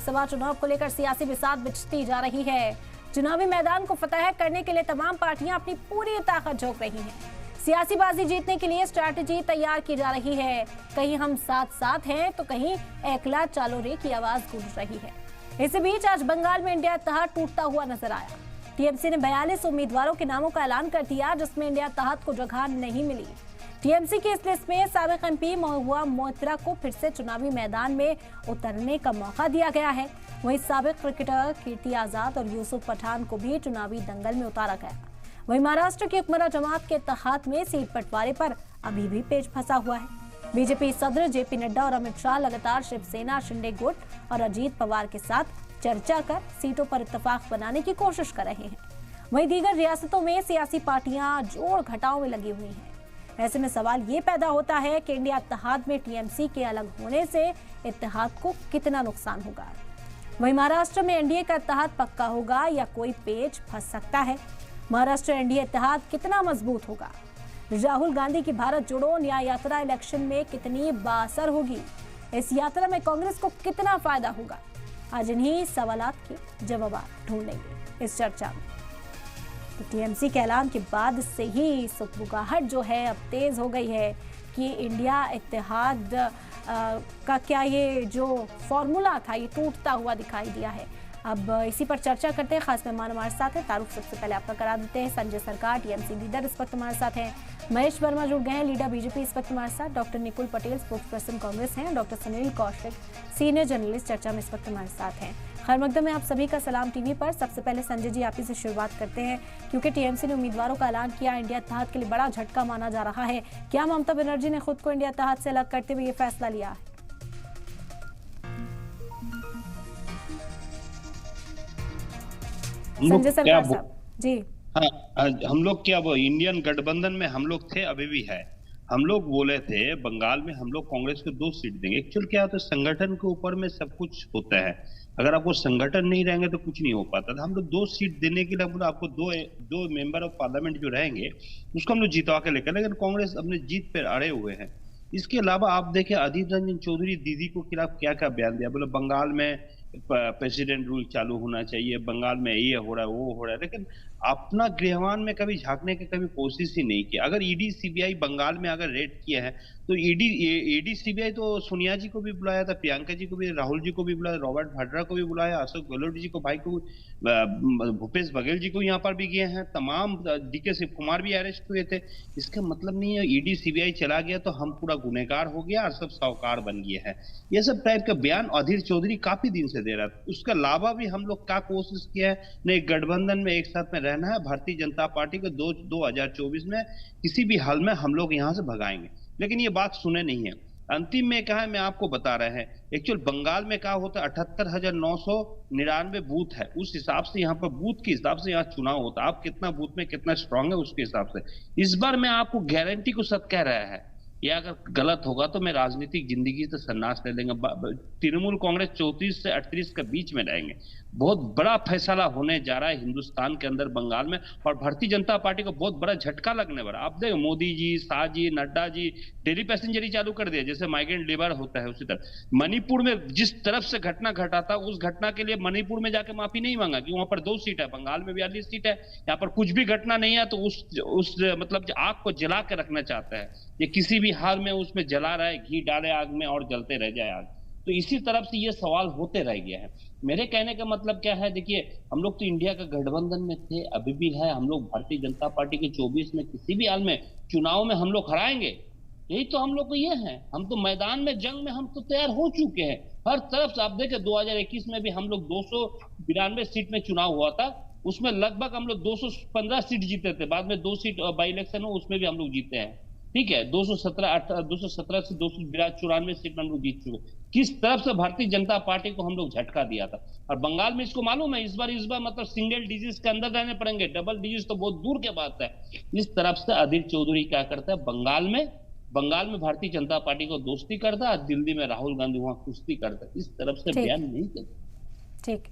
लोकसभा चुनाव को लेकर सियासी बिसात बिछती जा रही है। चुनावी मैदान को फतह करने के लिए तमाम पार्टियां अपनी पूरी ताकत झोंक रही हैं। सियासी बाजी जीतने के लिए स्ट्रैटेजी तैयार की जा रही है। कहीं हम साथ साथ हैं तो कहीं एकला चालो रे की आवाज गूंज रही है। इसी बीच आज बंगाल में इंडिया इत्तेहाद टूटता हुआ नजर आया। टीएमसी ने 42 उम्मीदवारों के नामों का ऐलान कर दिया, जिसमें इंडिया इत्तेहाद को जगह नहीं मिली। टीएमसी की इस लिस्ट में साबिक एमपी महुआ मोइत्रा को फिर से चुनावी मैदान में उतरने का मौका दिया गया है। वहीं साबिक क्रिकेटर कीर्ति आजाद और यूसुफ पठान को भी चुनावी दंगल में उतारा गया। वहीं महाराष्ट्र की हुक्मरान जमात के इत्तेहाद में सीट बंटवारे पर अभी भी पेच फंसा हुआ है। बीजेपी सदर जेपी नड्डा और अमित शाह लगातार शिवसेना, शिंदे गुट और अजीत पवार के साथ चर्चा कर सीटों पर इत्तेफाक बनाने की कोशिश कर रहे हैं। वहीं दीगर रियासतों में सियासी पार्टियां जोड़ घटाव में लगी हुई हैं। ऐसे में सवाल ये पैदा होता है कि इंडिया इत्तेहाद में टीएमसी के अलग होने से इत्तेहाद को कितना नुकसान होगा। वहीं महाराष्ट्र में एनडीए का इत्तेहाद पक्का होगा या कोई पेच फंस सकता है। महाराष्ट्र एनडीए इत्तेहाद कितना मजबूत होगा। राहुल गांधी की भारत जोड़ो न्याय यात्रा इलेक्शन में कितनी बाअसर होगी। इस यात्रा में कांग्रेस को कितना फायदा होगा। आज इन्हीं सवालात के जवाब ढूंढेंगे इस चर्चा में। तो टीएमसी के ऐलान के बाद से ही सुगबुगाहट जो है अब तेज हो गई है कि इंडिया इत्तेहाद का क्या ये जो फॉर्मूला था ये टूटता हुआ दिखाई दिया है। अब इसी पर चर्चा करते हैं। खास मेहमान हमारे साथ हैं। तारुफ सबसे पहले आपका करा देते हैं। संजय सरकार टीएमसी लीडर इस वक्त हमारे साथ हैं। महेश वर्मा जुड़ गए हैं, लीडर बीजेपी इस वक्त हमारे साथ। Doctor Nikul Patel spokesperson Congress हैं। Doctor Sunil Kaushik senior journalist चर्चा में इस वक्त हमारे साथ हैं। खैर मकदम में आप सभी का सलाम टीवी पर। सबसे पहले संजय जी आप ही से शुरुआत करते हैं, क्योंकि टीएमसी ने उम्मीदवारों का ऐलान किया। इंडिया इत्तेहाद के लिए बड़ा झटका माना जा रहा है। क्या ममता बनर्जी ने खुद को इंडिया इत्तेहाद से अलग करते हुए ये फैसला लिया है? संजय सरकार साहब जी। हाँ, हम लोग क्या वो इंडियन गठबंधन में हम लोग थे, अभी भी है। हम लोग बोले थे बंगाल में हम लोग कांग्रेस को 2 सीट देंगे। एक्चुअल क्या होता है, संगठन के ऊपर में सब कुछ होता है। अगर आपको संगठन नहीं रहेंगे तो कुछ नहीं हो पाता था। हम लोग 2 सीट देने के लिए हम लोग आपको दो मेंबर ऑफ पार्लियामेंट जो रहेंगे उसको हम लोग जितवा के लेकर, लेकिन कांग्रेस अपने जीत पर अड़े हुए हैं। इसके अलावा आप देखें अधीर रंजन चौधरी दीदी को खिलाफ क्या क्या बयान दिया। बोले बंगाल में प्रेसिडेंट रूल चालू होना चाहिए, बंगाल में ये हो रहा है वो हो रहा है, लेकिन अपना गृहवान में कभी झांकने की कभी कोशिश ही नहीं की। अगर ईडी सीबीआई बंगाल में अगर रेड किया है तो ईडी सीबीआई तो सोनिया जी को भी बुलाया था, प्रियंका जी को भी, राहुल जी को भी बुलाया, रॉबर्ट वाड्रा को भी बुलाया, अशोक गहलोत जी को भाई को, भूपेश बघेल जी को यहाँ पर भी गए हैं, तमाम डीके शिव कुमार भी अरेस्ट हुए थे। इसका मतलब नहीं है ईडी सीबीआई चला गया तो हम पूरा गुनहगार हो गया और सब साहूकार बन गए हैं। ये सब टाइप का बयान अधीर चौधरी काफी दिन से दे रहा था। उसके अलावा भी हम लोग क्या कोशिश किया है, नहीं गठबंधन में एक साथ में रहना है, भारतीय जनता पार्टी को 2024 में किसी भी हाल में हम लोग यहाँ से भगाएंगे, लेकिन ये बात सुने नहीं है। अंतिम में कहा है, मैं आपको बता रहे हैं एक्चुअल बंगाल में क्या होता है, 78,999 बूथ है। उस हिसाब से यहाँ पर बूथ के हिसाब से यहाँ चुनाव होता है। आप कितना बूथ में कितना स्ट्रांग है उसके हिसाब से। इस बार मैं आपको गारंटी को सच कह रहा है, या अगर गलत होगा तो मैं राजनीतिक जिंदगी से संन्यास ले लेंगे। तृणमूल कांग्रेस 34 से 38 के बीच में रहेंगे। बहुत बड़ा फैसला होने जा रहा है हिंदुस्तान के अंदर बंगाल में, और भारतीय जनता पार्टी को बहुत बड़ा झटका लगने वाला। आप देखो मोदी जी, शाह जी, नड्डा जी डेली पैसेंजर ही चालू कर दिया, जैसे माइग्रेंट लेबर होता है उसी तरह। मणिपुर में जिस तरफ से घटना घटा था उस घटना के लिए मणिपुर में जाके माफी नहीं मांगा कि वहां पर 2 सीट है, बंगाल में 42 सीट है। यहाँ पर कुछ भी घटना नहीं है तो उस मतलब आग को जला के रखना चाहता है, ये किसी भी हाल में उसमें जला रहा है, घी डाले आग में और जलते रह जाए आग। तो इसी तरफ से ये सवाल होते रह गया है। मेरे कहने का मतलब क्या है, देखिए हम लोग तो इंडिया का गठबंधन में थे, अभी भी है। हम लोग भारतीय जनता पार्टी के 24 में किसी भी हाल में चुनाव में हम लोग हराएंगे, यही तो हम लोग को ये है। हम तो मैदान में जंग में हम तो तैयार हो चुके हैं हर तरफ से। आप देखें 2021 में भी हम लोग 292 सीट में चुनाव हुआ था, उसमें लगभग हम लोग 215 सीट जीते थे। बाद में 2 सीट बाई इलेक्शन हो उसमें भी हम लोग जीते हैं, ठीक है। 217 से 294 सीट में हम लोग जीत चुके। किस तरफ से भारतीय जनता पार्टी को हम लोग झटका दिया था। और बंगाल में इसको मालूम है, इस बार मतलब सिंगल डिजिट के अंदर रहने पड़ेंगे, डबल डिजिट तो बहुत दूर की बात है। इस तरफ से अधीर चौधरी क्या करता है, बंगाल में भारतीय जनता पार्टी को दोस्ती करता है, दिल्ली में राहुल गांधी वहां कुश्ती करता है। इस तरफ से बयान नहीं करता। ठीक।